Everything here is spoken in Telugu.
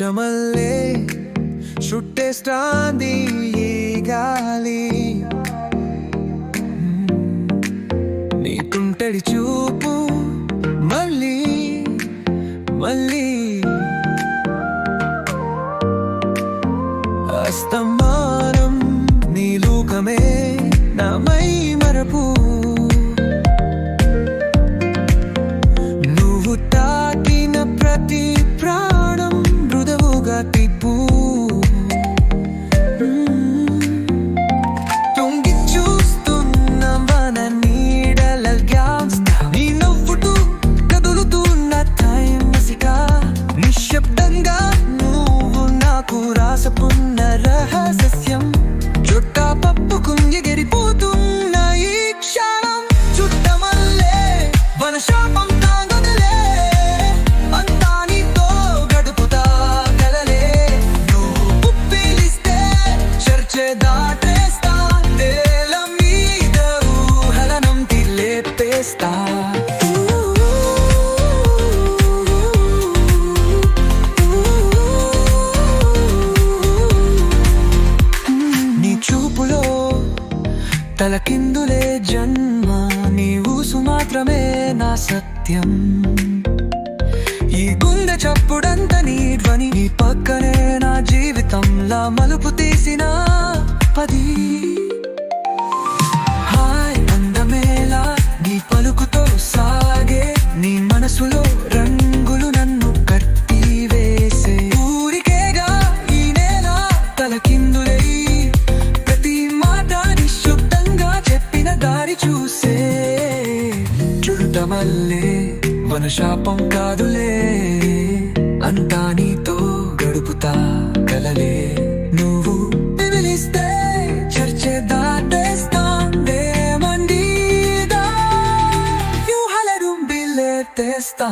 చుట్టమల్లే చుట్టేస్తాంది ఈ గాలి నీ తుంటడి చూపు మళ్ళీ మళ్ళీ అస్తమానం నీ లోకమే నా మై మరపు నువ్వు తాకిన ప్రతి ప్రాణం మృదువుగా తిప్పు తొంగి చూస్తున్న మన నీడలగా నీ నవ్వుతూ కదులుతున్న టైం మసిగా నిశ్శబ్దంగా నువ్వు నాకు రాసపున్న రహస్యం చుట్టా పప్పుకుని ఎగిరిపోతున్న ఈ క్షణం చుట్టమల్లే వనశాపం తాగదులే అంతా నీతో గడుపుతా కలలే నువ్వు పిలిస్తే చర్చే దాటేస్తా నేల మీద ఊహలనం తిలేపేస్తా నీ చూపులో తలకిందులే జన్మ నీ ఊసు మాత్రమే నా సత్యం ఈ గుండె చప్పుడంత నీ ధ్వని నీ పక్కనే నా జీవితంలా మలుపు తీసిన పది హాయ్ అందమేలా నీ పలుకుతో సాగే నీ మనసులో రంగులు నన్ను కట్టి వేసే ఊరికేగా ఈ నేల తలకిందులై ప్రతి మాట నిశ్శబ్దంగా చెప్పిన దారి చూసే చుట్టమల్లే వనశాపం కాదులే అంతా నీతో గడుపుతా కలలే నువ్వు పిలిస్తే చర్చే దాటేస్తాందే మండీదా యూహలను బిల్లెత్తేస్తా